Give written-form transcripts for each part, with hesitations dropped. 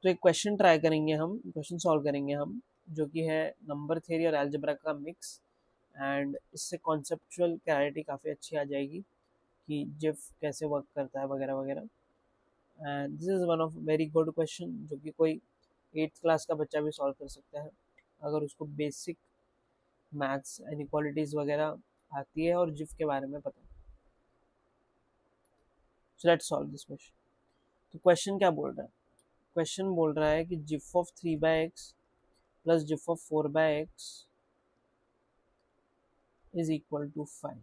तो एक question try करेंगे हम, क्वेश्चन सॉल्व करेंगे हम, जो कि है नंबर थ्योरी और अलजेब्रा का मिक्स। एंड इससे कॉन्सेप्चुअल क्लैरिटी काफ़ी अच्छी आ जाएगी कि जिफ कैसे वर्क करता है वगैरह वगैरह। And this is one of very good question जो कि कोई 8th क्लास का बच्चा भी सॉल्व कर सकता है अगर उसको बेसिक मैथ्स इनइक्वालिटीज़ वगैरह आती है और जिफ के बारे में पता है। So let's solve this question. तो क्वेश्चन क्या बोल रहा है? क्वेश्चन बोल रहा है कि जिफ ऑफ 3/x प्लस GIF of 4/x is equal to 5।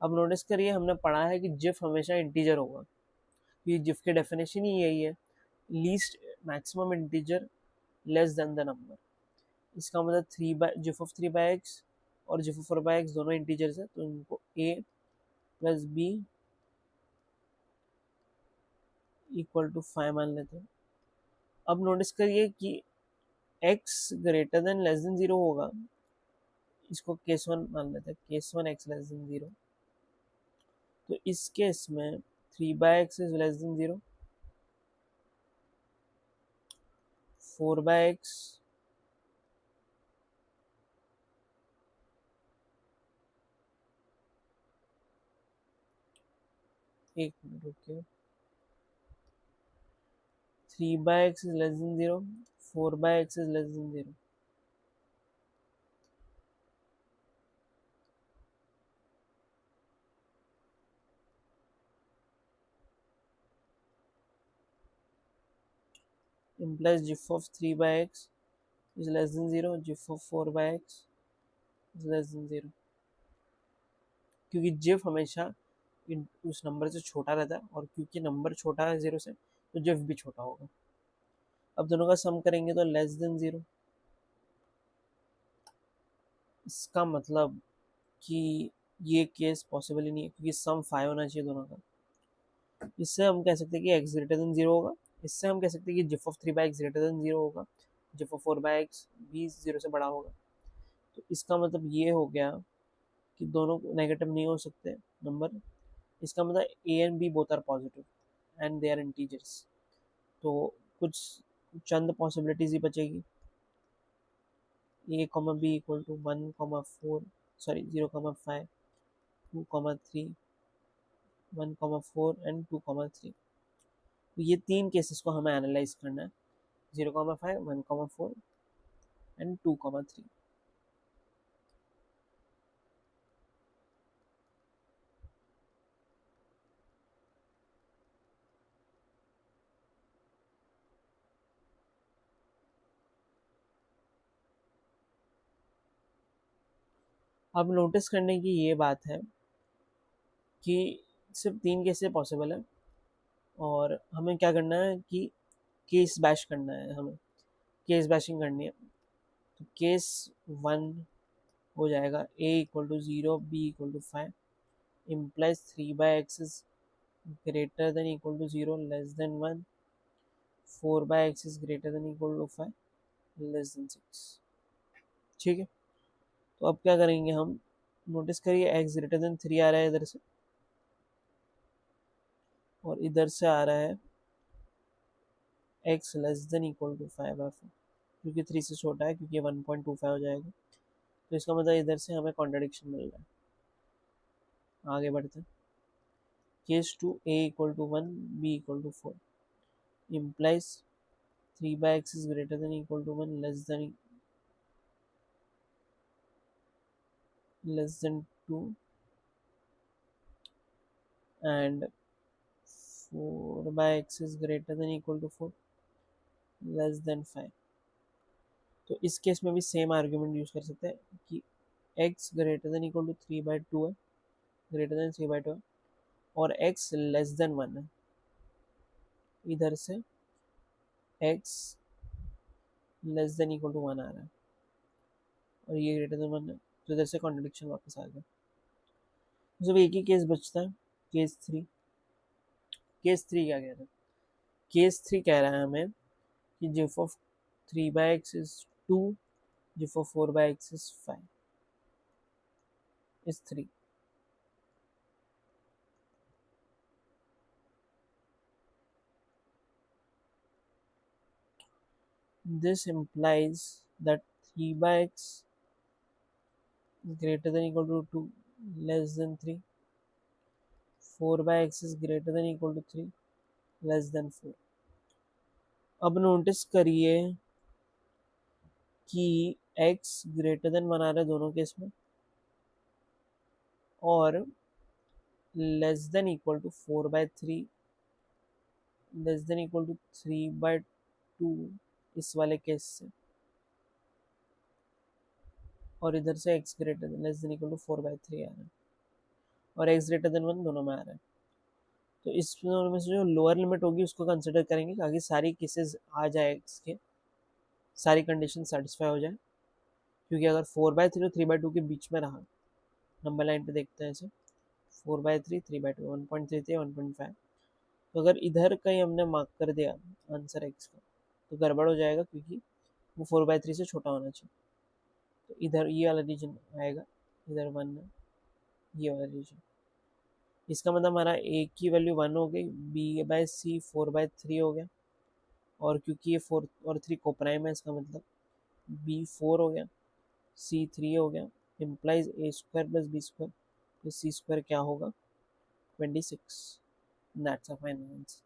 अब नोटिस करिए, हमने पढ़ा है कि जिफ हमेशा इंटीजर होगा। ये जिफ की डेफिनेशन ही यही है, least maximum integer less than the number. इसका मतलब जिफ ऑफ 3/x और जिफ ऑफ 4/x दोनों इंटीजर्स है, तो इनको a plus b equal to 5 मान लेते हैं। अब नोटिस करिए कि x greater than less than 0 होगा, इसको केस 1 मान लेते हैं, केस 1 x लेस देन 0। तो इस केस में 3/x is less than 0, 4/x एक मिनट रुकिए, 3/x is less than 0, 4/x is less than 0। implies gif of 3/x is less than 0, gif of 4/x is less than 0। क्योंकि GIF हमेशा उस number से छोटा रहता है, और क्योंकि नंबर छोटा है 0 से, तो जिफ भी छोटा होगा। अब दोनों का सम करेंगे तो लेस देन 0। इसका मतलब कि ये केस पॉसिबल ही नहीं है, क्योंकि सम 5 होना चाहिए दोनों का। इससे हम कह सकते हैं कि x ग्रेटर देन 0 होगा। इससे हम कह सकते हैं कि GIF of 3/x greater than 0 होगा, जिफ ऑफ 4/x भी 0 से बड़ा होगा। तो इसका मतलब ये हो गया कि दोनों नेगेटिव नहीं हो सकते नंबर। इसका मतलब a and b both are positive and they are integers. तो कुछ चंद पॉसिबिलिटीज ही बचेगी। a comma b equal to 1,4 sorry 0,5 2,3 1,4 and 2,3। तो ये तीन केसेस को हमें एनालाइज करना है, 0,5 1,4 एंड 2,3। अब नोटिस करने की ये बात है कि सिर्फ 3 केसेस पॉसिबल है, और हमें क्या करना है कि केस बैश करना है, हमें केस बैशिंग करनी है। तो केस 1 हो जाएगा a equal to 0 b equal to 5 implies 3/x is greater than equal to 0 less than 1, 4/x is greater than equal to 5 less than 6। ठीक है, तो अब क्या करेंगे हम, नोटिस करिए x ग्रेटर देन 3 आ रहा है इधर से, और इधर से आ रहा है x less than equal to 5/4, क्योंकि 3 से छोटा है, क्योंकि 1.25 हो जाएगा। तो इसका मतलब इधर से हमें कॉन्ट्रडिक्शन मिल रहा है। आगे बढ़ते हैं। Case 2 a equal to 1 b equal to 4 implies 3/x is greater than equal to 1 less than 2 and 4/x is greater than equal to 4 less than 5। तो इस केस में भी सेम आर्ग्यूमेंट यूज कर सकते हैं कि x greater than equal to 3/2 है, greater than 3/2 है, और x लेस देन 1 है। इधर से x less than equal to 1 आ रहा है, और ये ग्रेटर देन 1 है, तो इधर से कॉन्ट्रडिक्शन वापस आ गया। तो सिर्फ एक ही केस बचता है, केस 3। केस 3 क्या कह रहा है? केस 3 कह रहा है हमें कि GIF of 3/x is 2, GIF of 4/x is 5 is 3। this implies that 3 by x is greater than equal to 2 less than 3, 4 by x is greater than equal to 3 less than 4. अब notice करिए कि x greater then बना रहा है दोनों case में और less than equal to 4/3 less than equal to 3/2 इस वाले केस से, और इधर से x greater than less than equal to 4/3 आ रहा है और x ग्रेटर देन 1 दोनों में आ रहा है। तो इस दोनों में से जो लोअर लिमिट होगी उसको कंसिडर करेंगे ताकि सारी केसेस आ जाए x के, सारी कंडीशन सेटिस्फाई हो जाए। क्योंकि अगर 4/3 और 3/2 के बीच में रहा, नंबर लाइन पे देखते हैं इसे, 4/3 3/2 1.33 1.5, तो अगर इधर कहीं हमने मार्क कर दिया आंसर x का तो गड़बड़ हो जाएगा क्योंकि वो 4/3 से छोटा होना चाहिए। तो इधर ये वाला रीजन आएगा, इधर 1 है, ये वाला रीजन। इसका मतलब हमारा a की वैल्यू 1 हो गई, b/c 4/3 हो गया, और क्योंकि ये 4 और 3 कोप्राइम है इसका मतलब b 4 हो गया, c 3 हो गया, इम्प्लाइज a² + b², तो c² क्या होगा 26। That's a final answer.